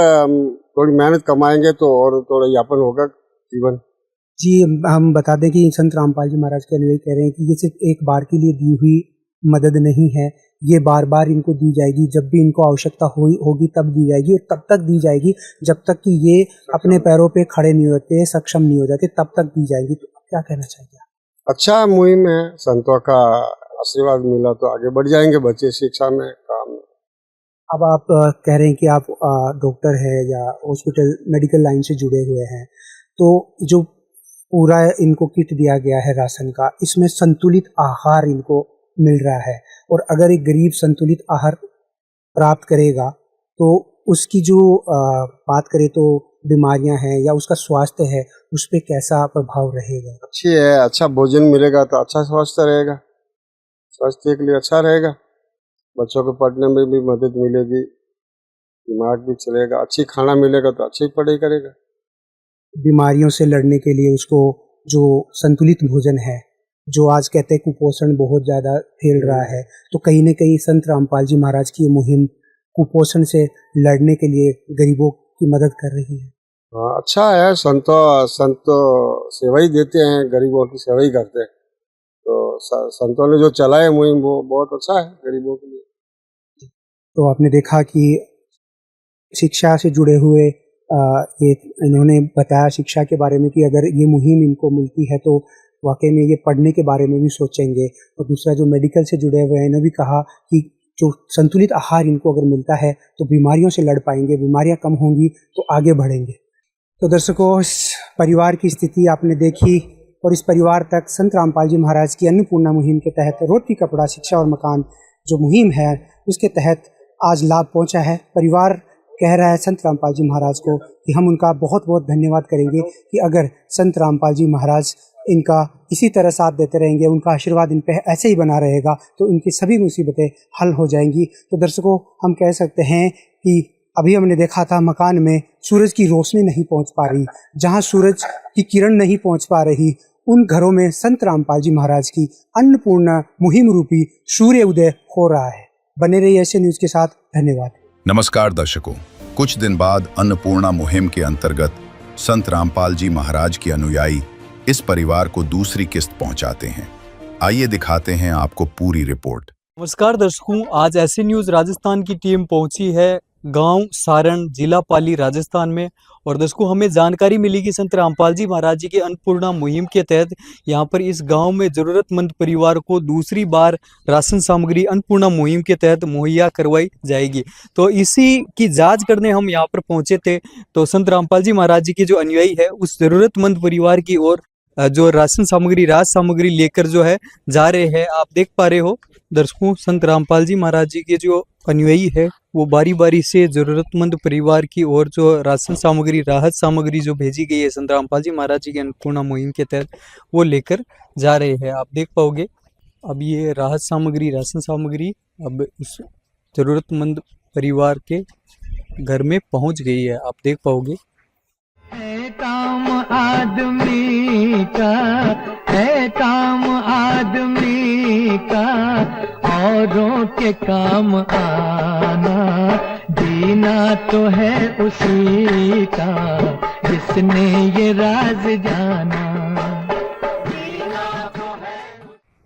थोड़ी मेहनत कमाएंगे तो और थोड़ा यापन होगा जीवन। जी, हम बता दें कि संत रामपाल जी महाराज के अनुयायी कह रहे हैं कि ये सिर्फ एक बार के लिए दी हुई मदद नहीं है, ये बार बार इनको दी जाएगी। जब भी इनको आवश्यकता होगी तब दी जाएगी और तब तक दी जाएगी जब तक कि ये अपने पैरों पे खड़े नहीं होते, सक्षम नहीं हो जाते, तब तक दी जाएगी। तो क्या कहना चाहिए? अच्छा मुहिम है, संतों का आशीर्वाद मिला तो आगे बढ़ जाएंगे बच्चे शिक्षा में काम में। अब आप कह रहे हैं कि आप डॉक्टर है या हॉस्पिटल मेडिकल लाइन से जुड़े हुए हैं, तो जो पूरा इनको किट दिया गया है राशन का, इसमें संतुलित आहार इनको मिल रहा है और अगर एक गरीब संतुलित आहार प्राप्त करेगा तो उसकी जो बात करें तो बीमारियां हैं या उसका स्वास्थ्य है उस पर कैसा प्रभाव रहेगा? अच्छी है, अच्छा भोजन मिलेगा तो अच्छा स्वास्थ्य रहेगा, स्वास्थ्य के लिए अच्छा रहेगा, बच्चों को पढ़ने में भी मदद मिलेगी, दिमाग भी चलेगा, अच्छी खाना मिलेगा तो अच्छी पढ़ाई करेगा। बीमारियों से लड़ने के लिए उसको जो संतुलित भोजन है, जो आज कहते हैं कुपोषण बहुत ज़्यादा फैल रहा है, तो कहीं न कहीं संत रामपाल जी महाराज की ये मुहिम कुपोषण से लड़ने के लिए गरीबों की मदद कर रही है। हाँ, अच्छा है, संत सेवा ही देते हैं, गरीबों की सेवा ही करते हैं, तो संतों ने जो चलाए मुहिम वो बहुत अच्छा है गरीबों के लिए। तो आपने देखा कि शिक्षा से जुड़े हुए ये इन्होंने बताया शिक्षा के बारे में कि अगर ये मुहिम इनको मिलती है तो वाकई में ये पढ़ने के बारे में भी सोचेंगे। और दूसरा जो मेडिकल से जुड़े हुए हैं इन्होंने भी कहा कि जो संतुलित आहार इनको अगर मिलता है तो बीमारियों से लड़ पाएंगे, बीमारियां कम होंगी तो आगे बढ़ेंगे। तो दर्शकों, इस परिवार की स्थिति आपने देखी और इस परिवार तक संत रामपाल जी महाराज की अन्नपूर्णा मुहिम के तहत रोटी कपड़ा शिक्षा और मकान जो मुहिम है उसके तहत आज लाभ पहुंचा है। परिवार कह रहा है संत रामपाल जी महाराज को कि हम उनका बहुत बहुत धन्यवाद करेंगे कि अगर संत रामपाल जी महाराज इनका इसी तरह साथ देते रहेंगे, उनका आशीर्वाद इन पे ऐसे ही बना रहेगा तो इनकी सभी मुसीबतें हल हो जाएंगी। तो दर्शकों, हम कह सकते हैं कि अभी हमने देखा था मकान में सूरज की रोशनी नहीं पहुंच पा रही, जहां सूरज की किरण नहीं पहुंच पा रही, उन घरों में संत रामपाल जी महाराज की अन्नपूर्णा मुहिम रूपी सूर्य उदय हो रहा है। बने रहिए ऐसे न्यूज के साथ। धन्यवाद। नमस्कार दर्शकों, कुछ दिन बाद अन्नपूर्णा मुहिम के अंतर्गत संत रामपाल जी महाराज के अनुयायी इस परिवार को दूसरी किस्त पहुंचाते हैं। आइए दिखाते हैं आपको पूरी रिपोर्ट। नमस्कार दर्शकों, आज ऐसे न्यूज राजस्थान की टीम पहुंची है गांव सारण, जिला पाली, राजस्थान में। और दर्शकों, हमें जानकारी मिली कि संत रामपाल जी महाराज जी के अन्नपूर्णा मुहिम के तहत यहां पर इस गांव में जरूरतमंद परिवार को दूसरी बार राशन सामग्री अन्नपूर्णा मुहिम के तहत मुहैया करवाई जाएगी। तो इसी की जांच करने हम यहां पर पहुंचे थे। तो संत रामपाल जी महाराज जी के जो अनुयायी है उस जरूरतमंद परिवार की ओर जो राशन सामग्री, राज सामग्री लेकर जो है जा रहे हैं। आप देख पा रहे हो दर्शकों, संत रामपाल जी महाराज जी के जो अनुयायी है वो बारी बारी से जरूरतमंद परिवार की ओर जो राशन सामग्री, राहत सामग्री जो भेजी गई है संत रामपाल जी महाराज जी के अन्नपूर्णा मुहिम के तहत, वो लेकर जा रहे हैं। आप देख पाओगे अब ये राहत सामग्री, राशन सामग्री अब उस जरूरतमंद परिवार के घर में पहुंच गई है। आप देख पाओगे। है काम आदमी का, है काम आदमी का, औरों के काम आना, जीना तो है उसी का जिसने ये राज जाना।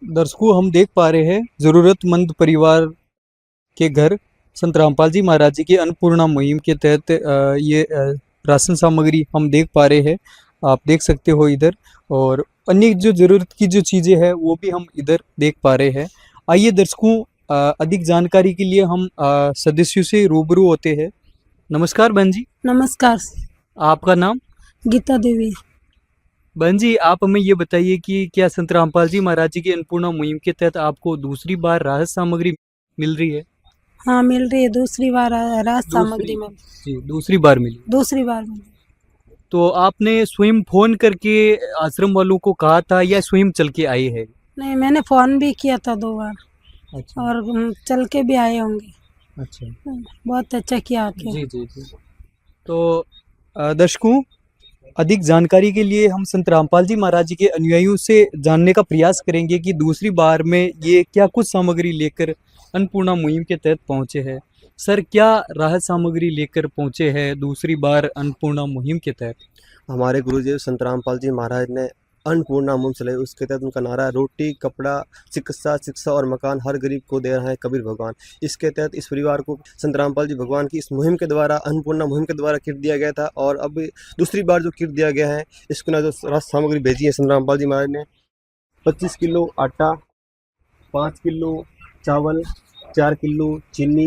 दर्शकों, हम देख पा रहे हैं जरूरतमंद परिवार के घर संत रामपाल जी महाराज जी की अन्नपूर्णा मुहिम के तहत ये राशन सामग्री हम देख पा रहे हैं। आप देख सकते हो इधर, और अन्य जो जरूरत की जो चीज़ें हैं वो भी हम इधर देख पा रहे हैं। आइए दर्शकों, अधिक जानकारी के लिए हम सदस्यों से रूबरू होते हैं। नमस्कार बहन जी। नमस्कार। आपका नाम? गीता देवी। बहन जी, आप हमें ये बताइए कि क्या संत रामपाल जी महाराज जी की अन्नपूर्णा मुहिम के तहत आपको दूसरी बार राहत सामग्री मिल रही है? हाँ, मिल रही है। दूसरी बार राहत सामग्री में जी, दूसरी बार मिली। दूसरी बार मिली। तो आपने स्वयं फोन करके आश्रम वालों को कहा था या स्वयं चल के आए हैं? नहीं, मैंने फोन भी किया था 2 बार। अच्छा। और चल के भी आए होंगे। अच्छा, बहुत अच्छा किया आपके। जी जी जी। तो दर्शकों, अधिक जानकारी के लिए हम संत रामपाल जी महाराज जी के अनुयायियों से जानने का प्रयास करेंगे कि दूसरी बार में ये क्या कुछ सामग्री लेकर अन्नपूर्णा मुहिम के तहत पहुंचे हैं। सर, क्या राहत सामग्री लेकर पहुंचे हैं दूसरी बार अन्नपूर्णा मुहिम के तहत? हमारे गुरुदेव संत रामपाल जी महाराज ने अन्नपूर्णा मुहिम चलाई, उसके तहत उनका नारा है रोटी, कपड़ा, चिकित्सा, शिक्षा और मकान हर गरीब को दे रहा है कबीर भगवान। इसके तहत इस परिवार को संत रामपाल जी भगवान की इस मुहिम के द्वारा, अन्नपूर्णा मुहिम के द्वारा किट दिया गया था। और अब दूसरी बार जो किट दिया गया है, इसको ना जो राशन सामग्री भेजी है संत रामपाल जी महाराज ने, 25 किलो आटा, 5 किलो चावल, 4 किलो चीनी,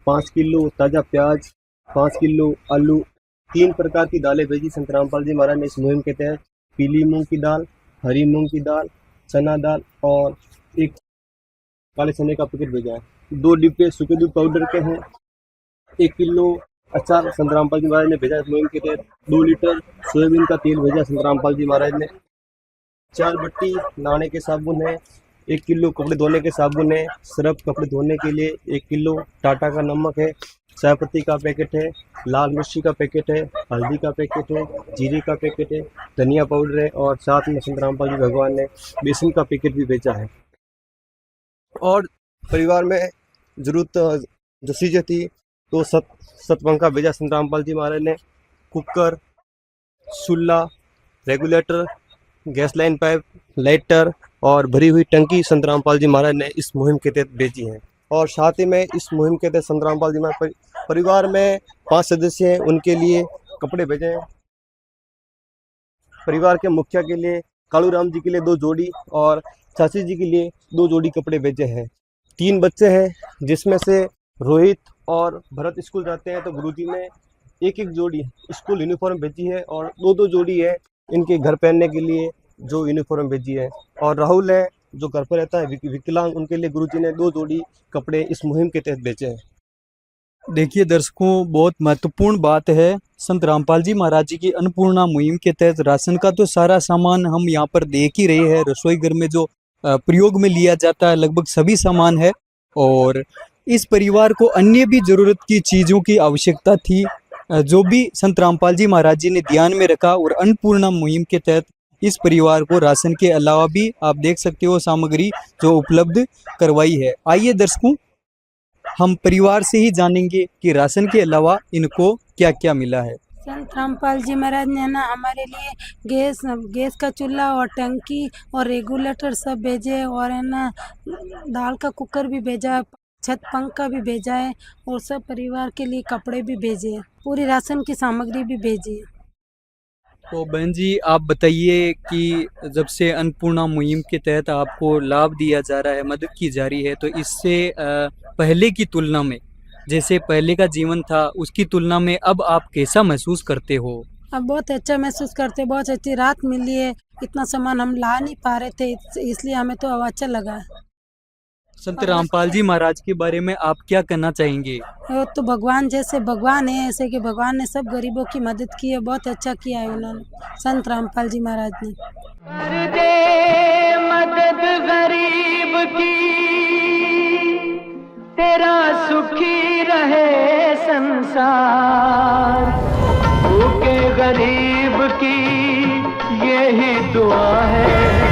5 किलो ताज़ा प्याज, 5 किलो आलू, 3 प्रकार की दालें भेजी संत रामपाल जी महाराज ने इस मुहिम के तहत। पीली मूंग की दाल, हरी मूंग की दाल, चना दाल और एक काले चने का पैकेट भेजा है। 2 डिब्बे सूखे दूध पाउडर के हैं। 1 किलो अचार संत रामपाल जी महाराज ने भेजा इस मुहिम के तहत। 2 लीटर सोयाबीन का तेल भेजा संत रामपाल जी महाराज ने। 4 बट्टी नहाने के साबुन है। 1 किलो कपड़े धोने के साबुन है। सर्फ कपड़े धोने के लिए 1 किलो, टाटा का नमक है, चाय पत्ती का पैकेट है, लाल मिर्ची का पैकेट है, हल्दी का पैकेट है, जीरे का पैकेट है, धनिया पाउडर है, और साथ में संत रामपाल जी भगवान ने बेसन का पैकेट भी बेचा है। और परिवार में जरूरत जो चीज़ें थी तो सतपंखा भेजा संत रामपाल जी महाराज ने। कुकर, चूल्हा, regulator, gas line pipe, lighter और भरी हुई टंकी संत रामपाल जी महाराज ने इस मुहिम के तहत भेजी है। और साथ ही में इस मुहिम के तहत संत रामपाल जी महाराज परिवार में 5 सदस्य हैं, उनके लिए कपड़े भेजे हैं। परिवार के मुखिया के लिए, कालू राम जी के लिए 2 जोड़ी और चाची जी के लिए 2 जोड़ी कपड़े भेजे हैं। 3 बच्चे हैं, जिसमें से रोहित और भरत स्कूल जाते हैं, तो गुरुजी ने 1-1 जोड़ी स्कूल यूनिफॉर्म भेजी है और 2-2 जोड़ी है इनके घर पहनने के लिए जो यूनिफॉर्म भेजी है। और राहुल है जो घर पर रहता है विकलांग, उनके लिए गुरुजी ने 2 जोड़ी कपड़े इस मुहिम के तहत भेजे हैं। देखिए दर्शकों, बहुत महत्वपूर्ण बात है। संत रामपाल जी महाराज जी की अन्नपूर्णा मुहिम के तहत राशन का तो सारा सामान हम यहाँ पर देख ही रहे हैं। रसोई घर में जो प्रयोग में लिया जाता है लगभग सभी सामान है, और इस परिवार को अन्य भी जरूरत की चीज़ों की आवश्यकता थी, जो भी संत रामपाल जी महाराज जी ने ध्यान में रखा, और अन्नपूर्णा मुहिम के तहत इस परिवार को राशन के अलावा भी आप देख सकते हो सामग्री जो उपलब्ध करवाई है। आइए दर्शकों, हम परिवार से ही जानेंगे कि राशन के अलावा इनको क्या क्या मिला है। संत रामपाल जी महाराज ने ना हमारे लिए गैस का चूल्हा और टंकी और रेगुलेटर सब भेजे, और है ना दाल का कुकर भी भेजा, छत पंखा भी भेजा है, और सब परिवार के लिए कपड़े भी भेजे हैं, पूरी राशन की सामग्री भी भेजी है। तो बहन जी, आप बताइए कि जब से अन्नपूर्णा मुहिम के तहत आपको लाभ दिया जा रहा है, मदद की जा रही है, तो इससे पहले की तुलना में, जैसे पहले का जीवन था उसकी तुलना में अब आप कैसा महसूस करते हो? अब बहुत अच्छा महसूस करते, बहुत अच्छी राहत मिली है। इतना सामान हम ला नहीं पा रहे थे, इसलिए हमें तो अब अच्छा लगा। संत रामपाल जी महाराज के बारे में आप क्या कहना चाहेंगे? वो तो भगवान जैसे भगवान है, ऐसे कि भगवान ने सब गरीबों की मदद की है, बहुत अच्छा किया है उन्होंने, संत रामपाल जी महाराज ने। कर दे मदद गरीब की, तेरा सुखी रहे संसार, भूखे गरीब की यही दुआ है।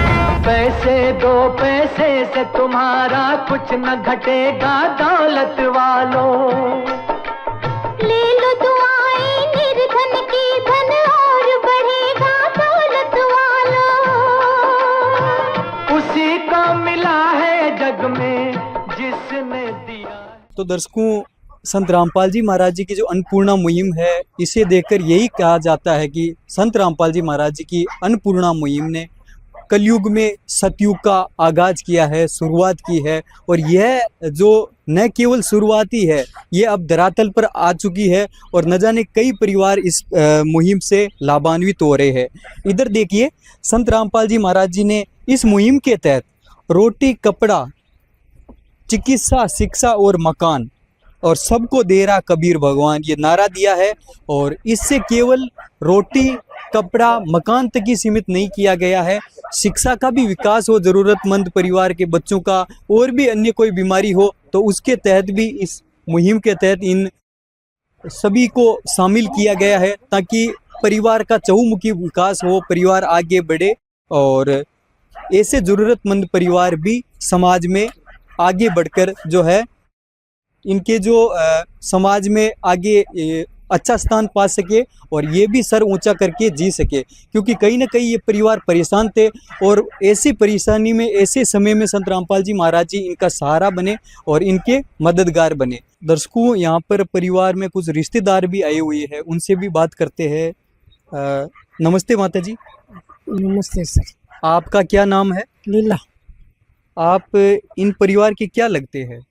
पैसे दो, पैसे से तुम्हारा कुछ न घटेगा दौलत वालों, ले लो दुआएं निर्धन की, धन और बढ़ेगा दौलत वालों। उसी को मिला है जग में जिसने दिया। तो दर्शकों, संत रामपाल जी महाराज जी की जो अन्नपूर्णा मुहिम है, इसे देखकर यही कहा जाता है कि संत रामपाल जी महाराज जी की अन्नपूर्णा मुहिम ने कलयुग में सतयुग का आगाज किया है, शुरुआत की है, और यह जो न केवल शुरुआती है, ये अब धरातल पर आ चुकी है, और न जाने कई परिवार इस मुहिम से लाभान्वित हो रहे हैं। इधर देखिए, संत रामपाल जी महाराज जी ने इस मुहिम के तहत रोटी, कपड़ा, चिकित्सा, शिक्षा और मकान, और सबको दे रहा कबीर भगवान, ये नारा दिया है। और इससे केवल रोटी, कपड़ा, मकान तक ही सीमित नहीं किया गया है, शिक्षा का भी विकास हो, ज़रूरतमंद परिवार के बच्चों का, और भी अन्य कोई बीमारी हो तो उसके तहत भी इस मुहिम के तहत इन सभी को शामिल किया गया है, ताकि परिवार का चहुमुखी विकास हो, परिवार आगे बढ़े, और ऐसे ज़रूरतमंद परिवार भी समाज में आगे बढ़कर जो है इनके जो समाज में आगे अच्छा स्थान पा सके, और ये भी सर ऊंचा करके जी सके, क्योंकि कहीं ना कहीं ये परिवार परेशान थे, और ऐसी परेशानी में, ऐसे समय में संत रामपाल जी महाराज जी इनका सहारा बने और इनके मददगार बने। दर्शकों, यहाँ पर परिवार में कुछ रिश्तेदार भी आए हुए हैं, उनसे भी बात करते हैं। नमस्ते माता जी। नमस्ते सर। आपका क्या नाम है? लीला। आप इन परिवार के क्या लगते हैं?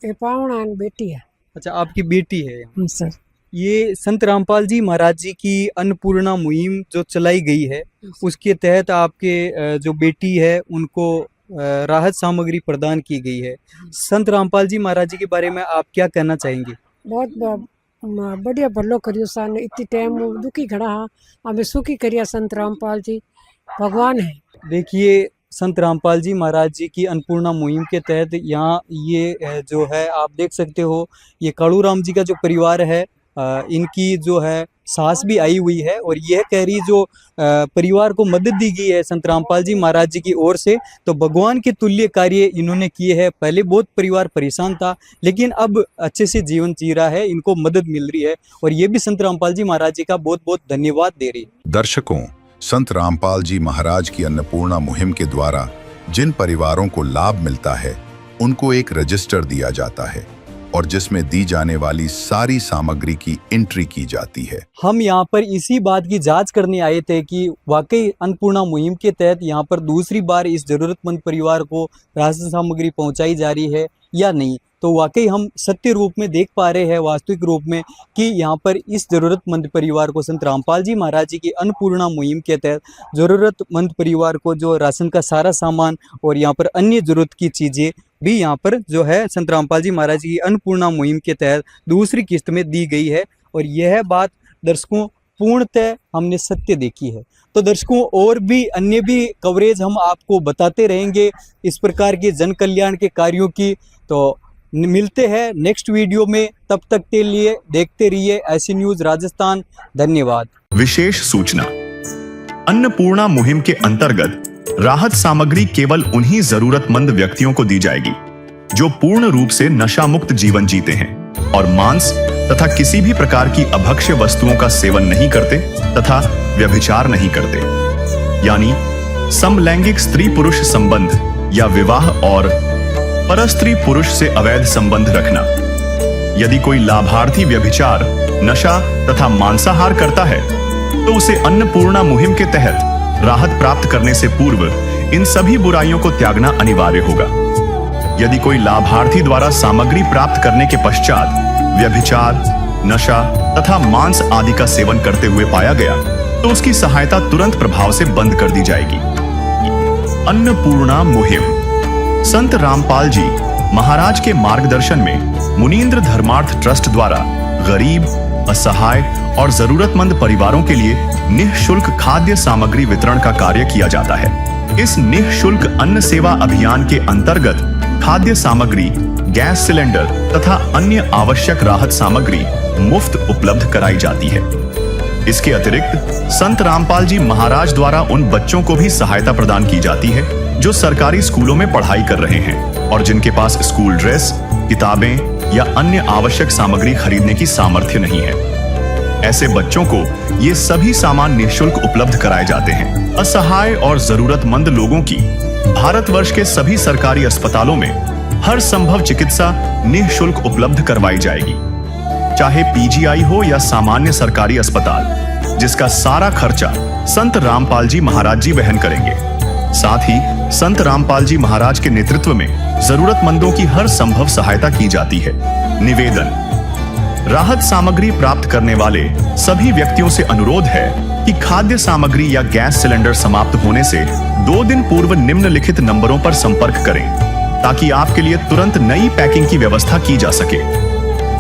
पावना बेटी है। अच्छा, आपकी बेटी है सर। ये संत रामपाल जी महाराज जी की अन्नपूर्णा मुहिम जो चलाई गई है, उसके तहत आपके जो बेटी है उनको राहत सामग्री प्रदान की गई है। संत रामपाल जी महाराज जी के बारे में आप क्या कहना चाहेंगे? बहुत बढ़िया भलो करियो सान, इतनी टाइम दुखी खड़ा हा, हमें सुखी करिया संत रामपाल जी, भगवान है। देखिए, संत रामपाल जी महाराज जी की अन्नपूर्णा मुहिम के तहत यहाँ ये जो है आप देख सकते हो, ये कालूराम जी का जो परिवार है, इनकी जो है सास भी आई हुई है, और यह कह रही जो परिवार को मदद दी गई है संत रामपाल जी महाराज जी की ओर से, तो भगवान के तुल्य कार्य इन्होंने किए हैं। पहले बहुत परिवार परेशान था, लेकिन अब अच्छे से जीवन जी रहा है, इनको मदद मिल रही है, और ये भी संत रामपाल जी महाराज जी का बहुत बहुत धन्यवाद दे रही है। दर्शकों, संत रामपाल जी महाराज की अन्नपूर्णा मुहिम के द्वारा जिन परिवारों को लाभ मिलता है, उनको एक रजिस्टर दिया जाता है, और जिसमें दी जाने वाली सारी सामग्री की एंट्री की जाती है। हम यहाँ पर इसी बात की जांच करने आए थे कि वाकई अन्नपूर्णा मुहिम के तहत यहाँ पर दूसरी बार इस जरूरतमंद परिवार को राशन सामग्री पहुँचाई जा रही है या नहीं। तो वाकई हम सत्य रूप में देख पा रहे हैं, वास्तविक रूप में, कि यहाँ पर इस ज़रूरतमंद परिवार को संत रामपाल जी महाराज जी की अन्नपूर्णा मुहिम के तहत ज़रूरतमंद परिवार को जो राशन का सारा सामान और यहाँ पर अन्य ज़रूरत की चीज़ें भी यहाँ पर जो है संत रामपाल जी महाराज की अन्नपूर्णा मुहिम के तहत दूसरी किस्त में दी गई है। और यह बात दर्शकों पूर्णतः हमने सत्य देखी है। तो दर्शकों और भी अन्य भी कवरेज हम आपको बताते रहेंगे इस प्रकार के जन कल्याण के कार्यों की। तो मिलते हैं नेक्स्ट वीडियो में, तब तक के लिए देखते रहिए ऐसी न्यूज राजस्थान। धन्यवाद। विशेष सूचना, अन्नपूर्णा मुहिम के अंतर्गत राहत सामग्री केवल उन्हीं जरूरतमंद व्यक्तियों को दी जाएगी जो पूर्ण रूप से नशा मुक्त जीवन जीते हैं और मांस तथा किसी भी प्रकार की अभक्ष्य वस्तुओं का सेवन नहीं करते तथा व्यभिचार नहीं करते, यानी समलैंगिक स्त्री पुरुष संबंध या विवाह और परस्त्री पुरुष से अवैध संबंध रखना। यदि कोई लाभार्थी व्यभिचार, नशा तथा मांसाहार करता है तो उसे अन्नपूर्णा मुहिम के तहत राहत प्राप्त करने से पूर्व इन सभी बुराइयों को त्यागना अनिवार्य होगा। यदि कोई लाभार्थी द्वारा सामग्री प्राप्त करने के पश्चात व्यभिचार, नशा तथा मांस आदि का सेवन करते हुए पाया गया तो उसकी सहायता तुरंत प्रभाव से बंद कर दी जाएगी। अन्नपूर्णा मुहिम संत रामपाल जी महाराज के मार्गदर्शन में मुनींद्र धर्मार्थ ट्रस्ट द्वारा गरीब, असहाय और जरूरतमंद परिवारों के लिए निःशुल्क खाद्य सामग्री वितरण का कार्य किया जाता है। इस निःशुल्क अन्न सेवा अभियान के अंतर्गत खाद्य सामग्री, गैस सिलेंडर तथा अन्य आवश्यक राहत सामग्री मुफ्त उपलब्ध कराई जाती है। इसके अतिरिक्त संत रामपाल जी महाराज द्वारा उन बच्चों को भी सहायता प्रदान की जाती है जो सरकारी स्कूलों में पढ़ाई कर रहे हैं और जिनके पास स्कूल ड्रेस, किताबें या अन्य आवश्यक सामग्री खरीदने की सामर्थ्य नहीं है। ऐसे बच्चों को ये सभी सामान निःशुल्क उपलब्ध कराए जाते हैं। असहाय और जरूरतमंद लोगों की भारतवर्ष के सभी सरकारी अस्पतालों में हर संभव चिकित्सा निःशुल्क उपलब्ध करवाई जाएगी, चाहे पीजीआई हो या सामान्य सरकारी अस्पताल, जिसका सारा खर्चा संत रामपाल जी महाराज जी वहन करेंगे। साथ ही संत रामपाल जी महाराज के नेतृत्व में जरूरतमंदों की हर संभव सहायता की जाती है। निवेदन, राहत सामग्री प्राप्त करने वाले सभी व्यक्तियों से अनुरोध है कि खाद्य सामग्री या गैस सिलेंडर समाप्त होने से 2 दिन पूर्व निम्नलिखित नंबरों पर संपर्क करें ताकि आपके लिए तुरंत नई पैकिंग की व्यवस्था की जा सके।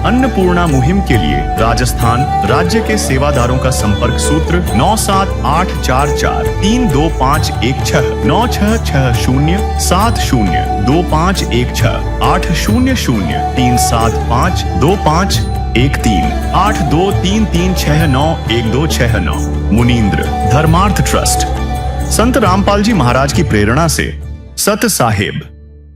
अन्नपूर्णा मुहिम के लिए राजस्थान राज्य के सेवादारों का संपर्क सूत्र 9784432516 9660702516 80037525313 8233691269। मुनींद्र धर्मार्थ ट्रस्ट संत रामपाल जी महाराज की प्रेरणा से सत साहिब।